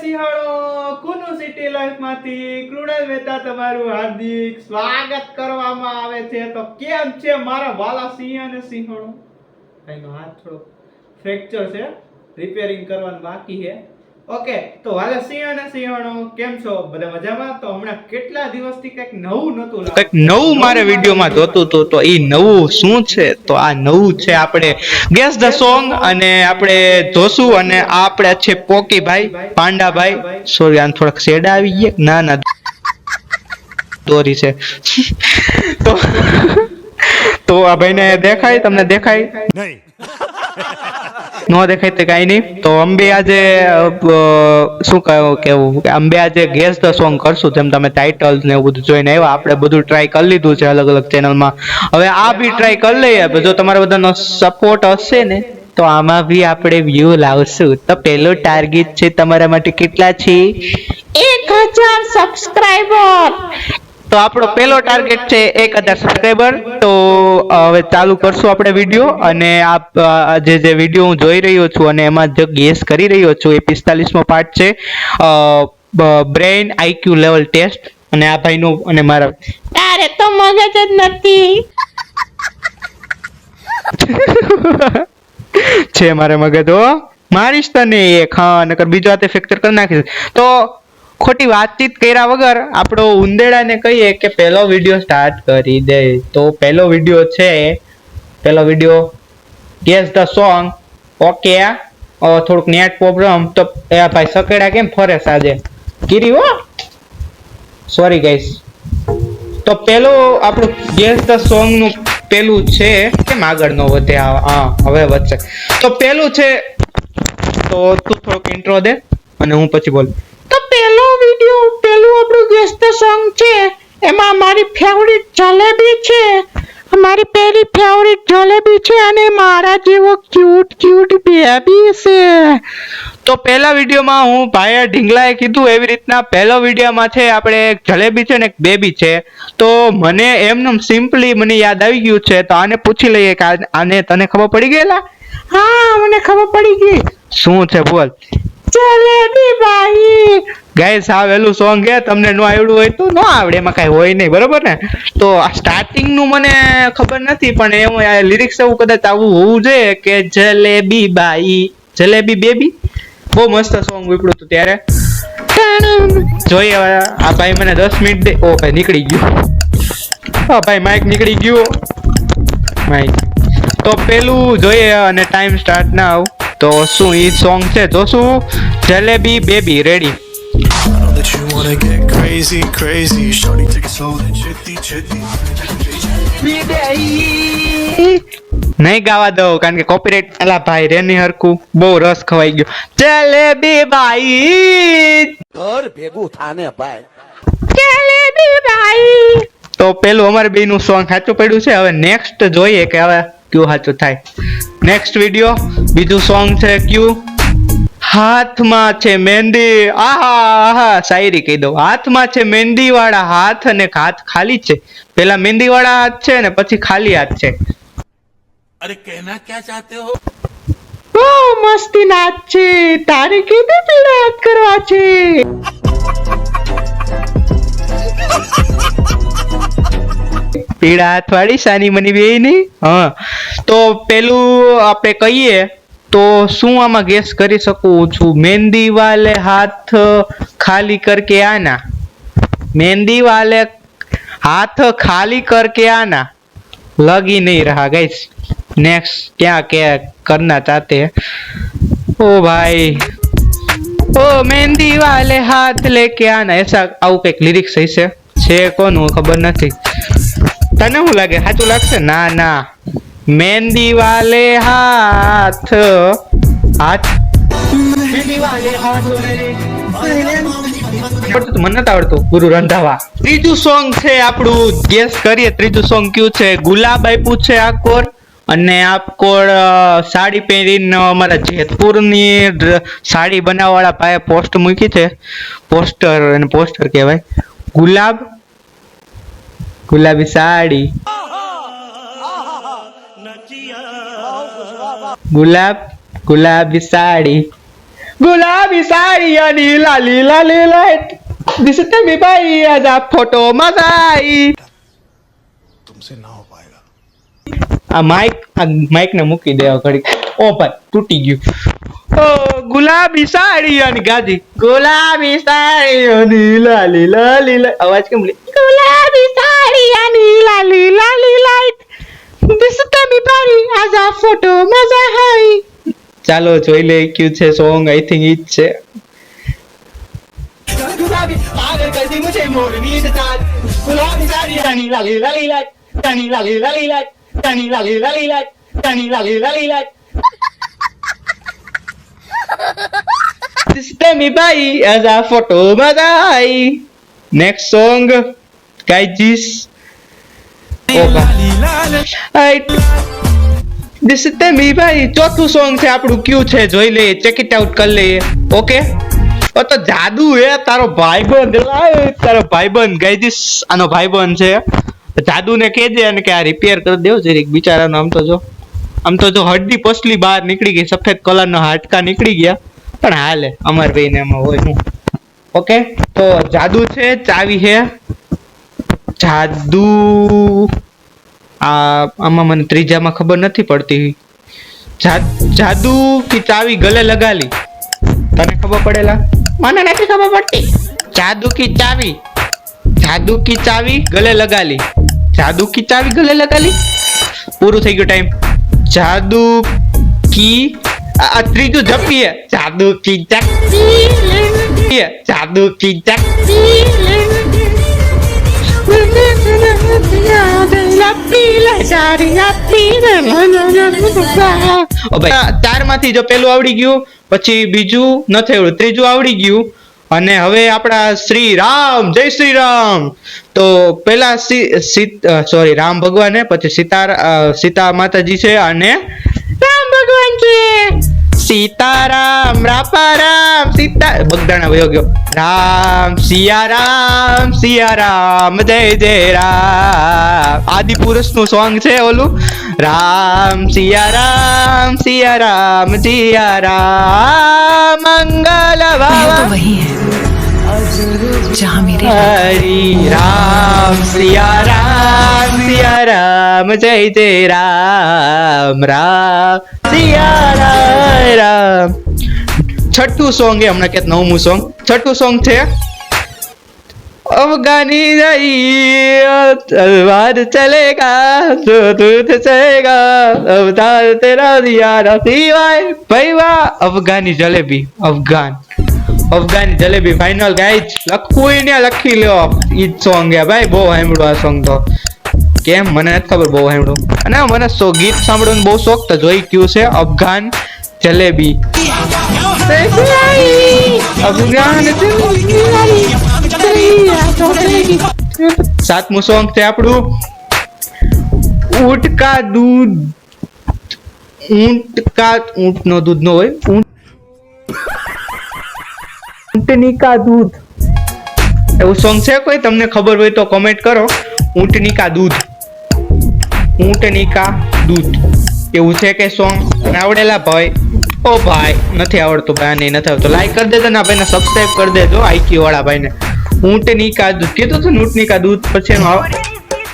સિંહણો કુનુ city life માંથી કૃણાલ મહેતા તમારું હાર્દિક સ્વાગત કરવામાં આવે છે। તો કેમ છે મારા વાલા સિંહ અને સિંહણો? ભાઈનો હાથ થોડો ફ્રેક્ચર છે, રિપેરિંગ કરવાનું બાકી છે। ઓકે, તો વાલા સિંહ અને સિંહણો કેમ છો? બધા મજામાં? તો હમણાં કેટલા દિવસથી કંઈક નવું નતું લાવતું, કંઈક નવું મારે વિડીયોમાં જોતું હતું, તો એ નવું શું છે? તો આ નવું છે આપણે ગેસ ધ સોંગ, અને આપણે જોશું, અને આ આપણે છે પોકીભાઈ પાંડાભાઈ, સોરી આને થોડાક શેડા આવી ગયા, ના ના દોરી છે તો તો આ ભાઈને દેખાય, તમને દેખાય નહીં? નો દેખાય તો કઈ નહીં। તો અંબે આજે શું કેવું કે અંબે આજે ગેસ ધ સોંગ કરશું, જેમ તમે ટાઇટલ્સ ને એવું બધું જોઈને આવ્યા, આપણે બધું ટ્રાય કરી લીધું છે અલગ અલગ ચેનલમાં, હવે આ બી ટ્રાય કરી લઈએ। જો તમારા બધાનો સપોર્ટ હશે ને તો આમાં બી આપણે વ્યૂ લાવશું। તો પહેલો ટાર્ગેટ છે તમારા માટે કેટલા છે? 1000 સબસ્ક્રાઇબર। તો આપણો પહેલો ટાર્ગેટ છે 1000 સબસ્ક્રાઇબર। તો હવે ચાલુ કરશું આપણે વિડીયો, અને આ જે વિડીયો હું જોઈ રહ્યો છું અને એમાં જો ગેસ કરી રહ્યો છું એ 45મો પાર્ટ છે બ્રેઇન આઈક્યુ લેવલ ટેસ્ટ, અને આ ભાઈનું અને મારા તારે તો મગજ જ નથી છે મારે મગજ હો, મારીશ તને એક, હા નકર બીજો હાથે ફ્રેક્ચર કરી નાખીશ। તો ખોટી વાતચીત કર્યા વગર આપણો ઉંદેડાને કહીએ કે પહેલો વિડીયો સ્ટાર્ટ કરી દે। તો પહેલો વિડીયો છે, પહેલો video guess the song. Okay, થોડુંક નેટ પ્રોબ્લેમ, તો એ ભાઈ સકેડા કેમ ફરે સાજે કીરી હો, સોરી ગાઈસ। તો પહેલો આપણું ગેસ ધ સોંગ નું પેલું છે, કેમ આગળ નો વધે? હા હવે વધશે। તો પેલું છે, તો તું થોડોક ઇન્ટ્રો દે અને હું પછી બોલ। તો પહેલો વિડિયો, પહેલું આપણું ગેસ ધ સોંગ છે, એમાં મારી ફેવરિટ જલેબી છે, મારી પહેલી ફેવરિટ જલેબી છે, અને મારા જેવો ક્યુટ ક્યુટ બેબી છે। તો પહેલા વિડીયોમાં હું ભાઈએ ઢીંગલાએ કીધું એવી રીતના પહેલો વિડીયોમાં છે આપણે એક જલેબી છે ને એક બેબી છે। તો મને એમનું સિમ્પલી મને યાદ આવી ગયું છે, તો આને પૂછી લઈએ કે આને તને ખબર પડી ગયેલા? હા મને ખબર પડી ગઈ। શું છે બોલ? જલેબી ભાઈ। ગાઈસ આ વેલું સોંગ છે, તમને નો આવડ્યું હોય તો નો આવડે, એમાં કઈ હોય નહીં, બરોબર ને? તો આ સ્ટાર્ટિંગ નું મને ખબર નથી, પણ એવું લિરિક્સ એવું કદાચ આવું હોવું જોઈએ કે જલેબી બાઈ જલેબી બેબી। બહુ મસ્ત સોંગ ઉપડ્યું હતું ત્યારે। જોઈએ આ ભાઈ મને 10 મિનિટ દે। ઓ ભાઈ નીકળી ગયું, હા ભાઈ માઇક નીકળી ગયું માઇક। તો પેલું જોઈએ અને ટાઈમ સ્ટાર્ટ નાવ। તો શું ઈ સોંગ છે જોશું, jalebi baby ready. That you wanna get crazy, crazy. Shorty take it slow, then chitty, chitty. નહીં ગાવા દઉં કારણ કે કોપીરાઈટ, અલા ભાઈ રેની હરકું બહુ રસ ખવાઈ ગયો। જલેબી બાઈ ઘર ભેગું થાને ભાઈ, જલેબી બાઈ। તો પેલું અમારે બેયનું સોંગ સાચું પડ્યું છે, હવે નેક્સ્ટ જોઈએ કે હવે કયું સાચું થાય। નેક્સ્ટ વિડિયો બીજું સોંગ છે કયું? હાથમાં છે મહેંદી, આહા આહા શાયરી કહી દઉં। હાથમાં છે મહેંદી વાળા હાથ અને હાથ ખાલી છે, પેલા મહેંદી વાળા હાથ છે ને પછી ખાલી હાથ છે। अरे कहना क्या चाहते हो? બહુ મસ્તી નાચ છે, તારે કીધું પીડા હાથ કરવા છે। પીડા હાથ વાળી સાની મની બેયની, હા। તો પેલું આપણે કહીએ તો શું આમાં ગેસ કરી શકું છું? મહેંદી વાલે હાથ ખાલી કરકે આના, મહેંદી वाले हाथ खाली करके आना, लग ही नहीं रहा गाइस। नेक्स्ट क्या क्या करना चाहते हैं? ओ भाई ओ मेहंदी वाले हाथ लेके आना, ऐसा આવું કઈક લિરિક્સ છે કોનું ખબર નથી, તને શું લાગે સાચું લાગશે? ના ના, મહેંદી વાલે હાથ હાથ મહેંદી વાલે હાથ મને નથી આવડતું ગુરુ રંધાવા। ત્રીજું સોંગ છે આપણું, ગેસ કરીએ ત્રીજું સોંગ કયું છે? ગુલાબ આપ્યું છે આકોર, અને આકોર સાડી પહેરીને અમારા જેતપુરની સાડી બનાવવાળા ભાઈએ પોસ્ટ મૂકી છે, પોસ્ટર અને પોસ્ટર કહેવાય, ગુલાબ ગુલાબી સાડી, ગુલાબ ગુલાબી સાડી गुलाबी साड़ी आणि लाली लाली लाइट दिसते मी बाई आज આ ફોટો મજા आई तुमसे ना हो पाएगा. આ માઇક ને મૂકી દેવા ઘડી ઓ ભાઈ તૂટી ગયું ઓ ગુલાબી સાડી અને ગાજી ગુલાબી સાડી અને લાલી લાલી લાઈટ અવાજ કેમ લે ગુલાબી સાડી અને લાલી લાલી લાઈટ દિસતે મી બારી આજ આ ફોટો મજા આઈ ચાલો જોઈ લે ક્યુ છે સોંગ આઈ થિંક ઈ જ છે ગુલાબી પાગલ કરતી મુझे મોરની સાથ ગુલાબી સાડી અને લાલી લાલી લાઈટ તાની લાલી લાલી લાઈટ તાની લાલી લાલી લાઈટ તાની લાલી લાલી લાઈટ દિસતે મી બાઈ આજ આ ફોટો મજા આઈ નેક્સ્ટ સોંગ ગાઈજીસ દિસતે મી ભાઈ ચોથું સોંગ છે આપણું ક્યુ છે જોઈ લઈએ ચેક ઇટ આઉટ કરી લઈએ ઓકે ઓ તો જાદુ હે તારો ભાઈબંધ લાય તારો ભાઈબંધ ગાઈજીસ આનો ભાઈબંધ છે જાદુ ને કહેજે અને કે આ રિપેર કરી દેવો જરીક બિચારાનો આમ તો જો હડદી પસલી બહાર નીકળી ગઈ સફેદ કલરના હાડકા નીકળી ગયા પણ હાલે અમાર ભાઈને એમાં હોય હું ઓકે તો જાદુ છે ચાવી છે જાદુ આમાં મને ત્રીજામાં ખબર નથી પડતી જાદુ की चावी गले लगा ली तने खबर पड़ेला મને નથી ખબર પડતી જાદુ की चावी गले लगा ली जादू की चावी गले लगा ली पूરું થઈ ગયો ટાઈમ जादू की આ ત્રીજું ઝપકી હે जादू की चक्की जादू की चक्की ચાર માંથી જો પેલું આવડી ગયું પછી બીજું નથી આવડ્યું ત્રીજું આવડી ગયું અને હવે આપણા શ્રી રામ જય શ્રી રામ તો પેલા સોરી રામ ભગવાન પછી સીતા માતાજી છે અને રામ ભગવાન છે सीताराम रापाराम सीता बगदाना वयो गयो राम सिया राम जय जय राम आदि पुरुष નું સોંગ છે ઓલું राम सिया राम जिया राम मंगल बाबा वही है जहाँ मेरे हरि राम सिया राम जय जय राम राम सिया राम छठું સોંગ है હમણાં કે નવમું સોંગ છઠ્ઠું સોંગ છે अफगानी नहीं तलवार चलेगा तो दूध चलेगा अवतार तेरा दिया रखी भाई भाई वाह अफगानी जलेबी अफगानी जलेबी फाइनल गाइज લખવું ને લખી લો ઈ સોંગ હે ભાઈ બહુ સાંભળ્યું આ સોંગ તો કેમ મને નથી ખબર બહુ સાંભળ્યું અને મને ગીત સાંભળવાનું બહુ શોખ તો જોઈ ક્યું છે અફઘાન જલેબી અફઘાન સાતમું સોંગ છે આપણું ઊંટ કા દૂધ ઊંટ નો દૂધ નો હોય ઊંટની કા દૂધ એવું સોંગ છે કોઈ તમને ખબર હોય તો કોમેન્ટ કરો ઊંટની કા દૂધ એવું છે કે સોંગ આવડેલા ભાઈ ઓ ભાઈ નથી આવડતું ભાઈ નહીં નથી આવડતું લાઈક કરી દેજો ને ભાઈને સબસ્ક્રાઇબ કરી દેજો આઈક્યુ વાળા ભાઈને ઊંટની કા દૂધ કીધું તો ઊંટની કા દૂધ પછી એનું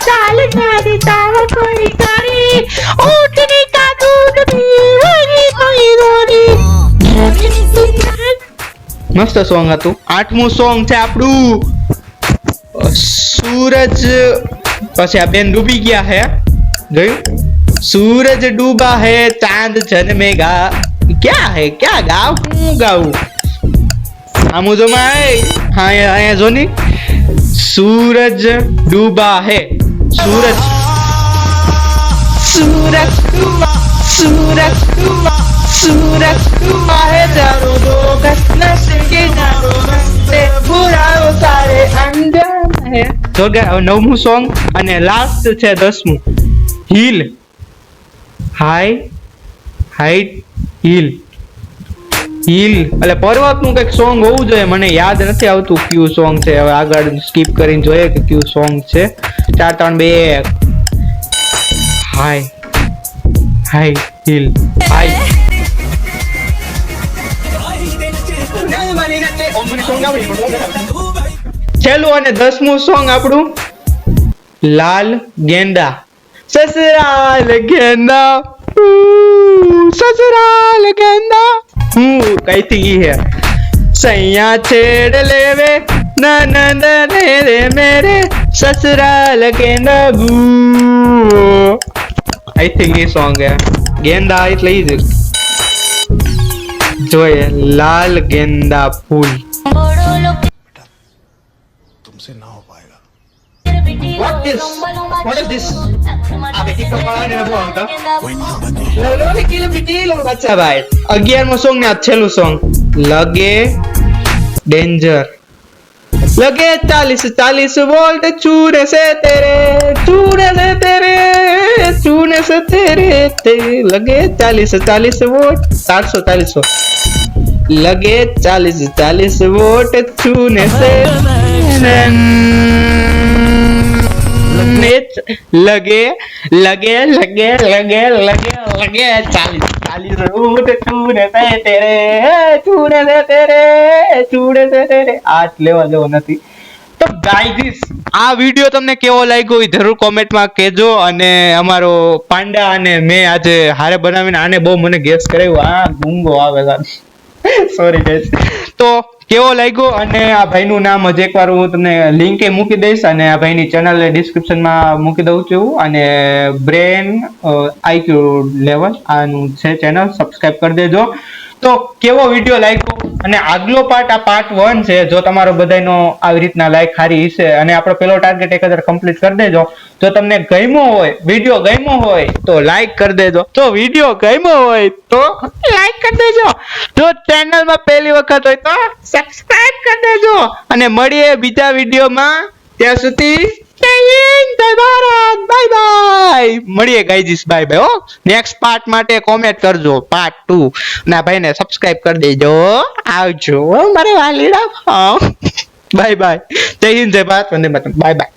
ચાલ મારી તાવ કોઈ તારી ઊંટની કા દૂધ મસ્ત સોંગ હતું આઠમું સોંગ છે આપણું सूरज પછી આ બેન ડૂબી ગયા હે જોયું सूरज डूबा है चांद जन्मेगा क्या है क्या गाव હું ગાઉં આમુ જો માય હા અહીંયા જો ની सूरज डूबा है सूरज डूबा है चारों दो नशे के चारों से बुराओ सारे अंजाम है જો નવમું સોંગ અને લાસ્ટ છે 10મું હિલ હાઈટ હિલ એટલે પર્વતનું કંઈક સોંગ હોવું જોઈએ મને યાદ નથી આવતું કયું સોંગ છે હવે આગળ સ્કીપ કરીને જોઈએ કે કયું સોંગ છે 4 3 2 હાઈ હિલ છેલ્લું અને 10મું સોંગ આપણું લાલ गेंदा ससुराल गेंदा ससुराल गेंदा कही थी है सैया छेड़ लेवे ननद रे रे मेरे ससुराल गेंदा आई थिंक ये सॉन्ग है गेंदा એટલે ઈ જ જોઈએ લાલ गेंदा फूल तुमसे ना हो पाएगा What is this? कोई नौबत અચ્છા ભાઈ 11મો સોંગ ને આ છેલ્લું સોંગ લગે ડેન્જર लगे 40 वोल्ट छूने से तेरे लगे 40 वोल्ट 440 लगे 40 वोल्ट छूने से लगे 40 वोल्ट छूने से तेरे આટ લેવા જેવો નથી તો ગાઈઝ આ વિડિયો તમને કેવો લાગ્યો એ જરૂર કોમેન્ટમાં કહેજો અને અમારો પાંડા અને મેં આજે હારે બનાવીને આને બહુ મને ગેસ કરાવ્યો આ ગુંગો આવે સોરી ગાઈઝ તો કેવો લાગ્યો અને આ ભાઈનું નામ હજી એકવાર હું તમને લિંકે મૂકી દઈશ અને આ ભાઈની ચેનલ ડિસ્ક્રિપ્શનમાં મૂકી દઉં છું અને બ્રેન આઈક્યુ લેવલ આનું છે ચેનલ સબસ્ક્રાઇબ કરી દેજો તો કેવો વિડિયો લાગ્યો અને આગલો પાર્ટ આ પાર્ટ 1 છે જો તમારો બધાનો આવી રીતના લાઈક હારી હશે અને આપણો પેલો ટાર્ગેટ 1000 કમ્પ્લીટ કરી દેજો જો તમને ગમ્યો હોય વિડિયો ગમ્યો હોય તો લાઈક કરી દેજો તો વિડિયો ગમ્યો હોય તો લાઈક કરી દેજો જો ચેનલમાં પહેલી વખત હોય તો સબસ્ક્રાઇબ કરી દેજો અને મળીએ બીજા વિડિયોમાં ત્યાં સુધી જય હિન્દ જય ભારત બાય બાય મળીએ ગાઈઝ બાય બાય હો નેક્સ્ટ પાર્ટ માટે કોમેન્ટ કરજો પાર્ટ 2 ના ભાઈને સબસ્ક્રાઇબ કરી દેજો આવજો મારે વાલીડા બાય બાય જય હિન્દ જય ભારત વંદે માતરમ બાય બાય